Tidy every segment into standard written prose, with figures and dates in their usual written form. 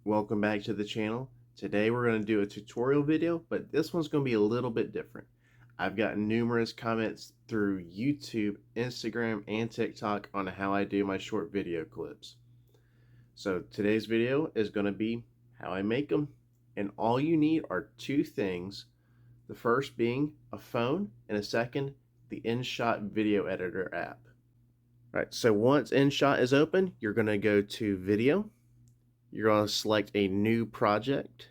Welcome back to the channel. Today we're going to do a tutorial video, but this one's going to be a little bit different. I've gotten numerous comments through YouTube, Instagram, and TikTok on how I do my short video clips. So today's video is going to be how I make them, and all you need are two things. The first being a phone, and a second, the InShot video editor app. All right, so once InShot is open, you're going to go to Video. You're going to select a new project,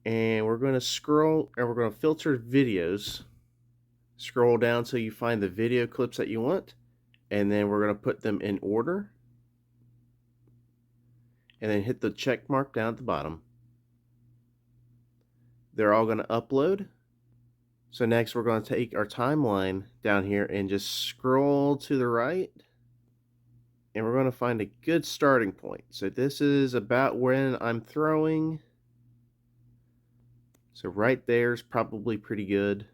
and we're going to scroll, and we're going to filter videos. Scroll down till you find the video clips that you want, and then we're going to put them in order, and then hit the check mark down at the bottom. They're all going to upload. So next we're going to take our timeline down here and just scroll to the right, and we're going to find a good starting point. So this is about when I'm throwing. So right there is probably pretty good.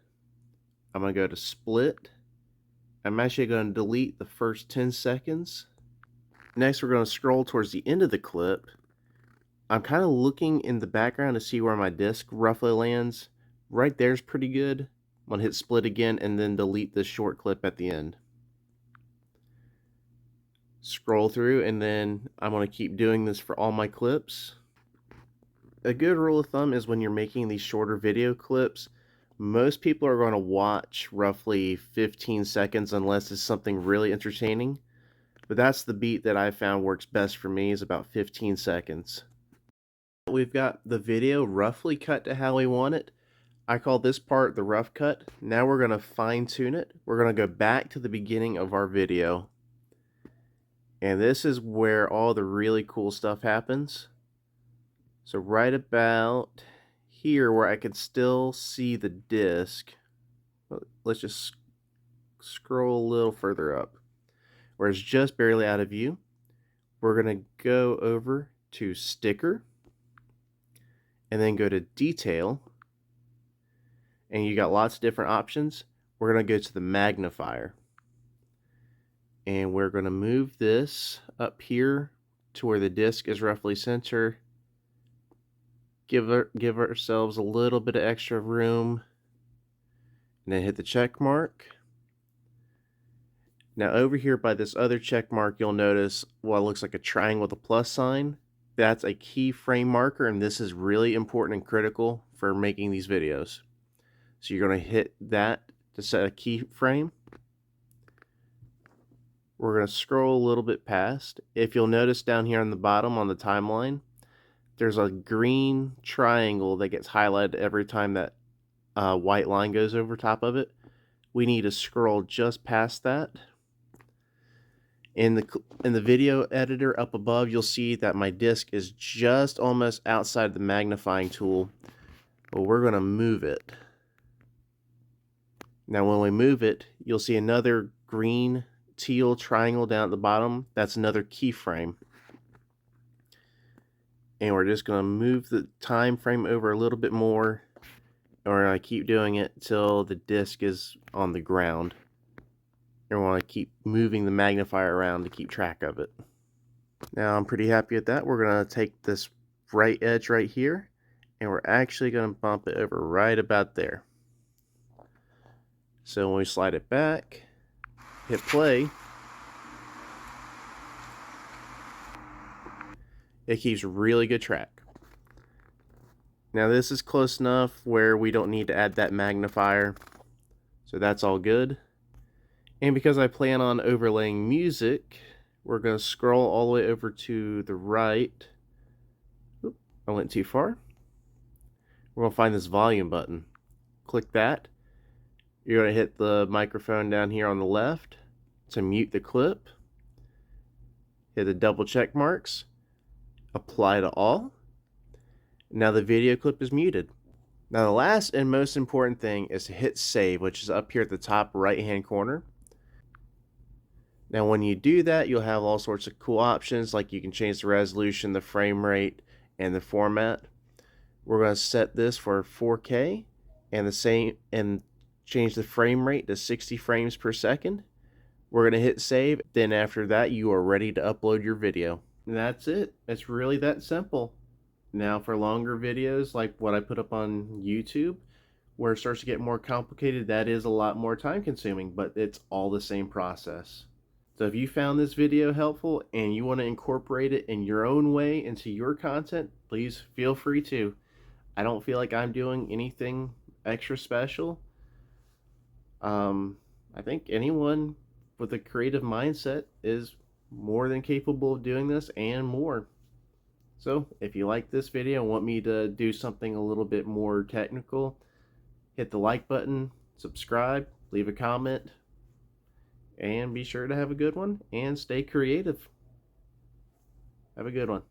I'm going to go to split. I'm actually going to delete the first 10 seconds. Next we're going to scroll towards the end of the clip. I'm kind of looking in the background to see where my disc roughly lands. Right there's pretty good. I'm going to hit split again and then delete this short clip at the end. Scroll through, and then I'm going to keep doing this for all my clips. A good rule of thumb is when you're making these shorter video clips, most people are going to watch roughly 15 seconds unless it's something really entertaining. But that's the beat that I found works best for me, is about 15 seconds. We've got the video roughly cut to how we want it. I call this part the rough cut. Now we're going to fine tune it. We're going to go back to the beginning of our video. And this is where all the really cool stuff happens. So right about here where I could still see the disc, let's just scroll a little further up, where it's just barely out of view. We're going to go over to sticker, and then go to detail, and you got lots of different options. We're going to go to the magnifier, and we're going to move this up here to where the disc is roughly center. Give ourselves a little bit of extra room, and then hit the check mark. Now over here by this other check mark, you'll notice what looks like a triangle with a plus sign. That's a keyframe marker, and this is really important and critical for making these videos. So you're going to hit that to set a keyframe. We're going to scroll a little bit past. If you'll notice down here on the bottom on the timeline, there's a green triangle that gets highlighted every time that white line goes over top of it. We need to scroll just past that. In the video editor up above, you'll see that my disc is just almost outside the magnifying tool. Well, we're going to move it. Now when we move it, you'll see another green teal triangle down at the bottom. That's another keyframe. And we're just going to move the time frame over a little bit more, and we're going to keep doing it till the disc is on the ground. And we want to keep moving the magnifier around to keep track of it. Now I'm pretty happy with that. We're going to take this right edge right here, and we're actually going to bump it over right about there. So when we slide it back, hit play, it keeps really good track. Now this is close enough where we don't need to add that magnifier, so that's all good. And because I plan on overlaying music, we're going to scroll all the way over to the right. Oop, I went too far. We're going to find this volume button. Click that. You're going to hit the microphone down here on the left to mute the clip. Hit the double check marks. Apply to all. Now the video clip is muted. Now the last and most important thing is to hit save, which is up here at the top right hand corner. Now when you do that, you'll have all sorts of cool options, like you can change the resolution, the frame rate, and the format. We're going to set this for 4K and change the frame rate to 60 frames per second. We're going to hit save. Then after that, you are ready to upload your video. And that's it. It's really that simple. Now, for longer videos like what I put up on YouTube, where it starts to get more complicated, that is a lot more time consuming, but it's all the same process. So if you found this video helpful and you want to incorporate it in your own way into your content, please feel free to. I don't feel like I'm doing anything extra special. Um, I think anyone with a creative mindset is more than capable of doing this and more. So if you like this video and want me to do something a little bit more technical, hit the like button, subscribe, leave a comment, and be sure to have a good one and stay creative. Have a good one.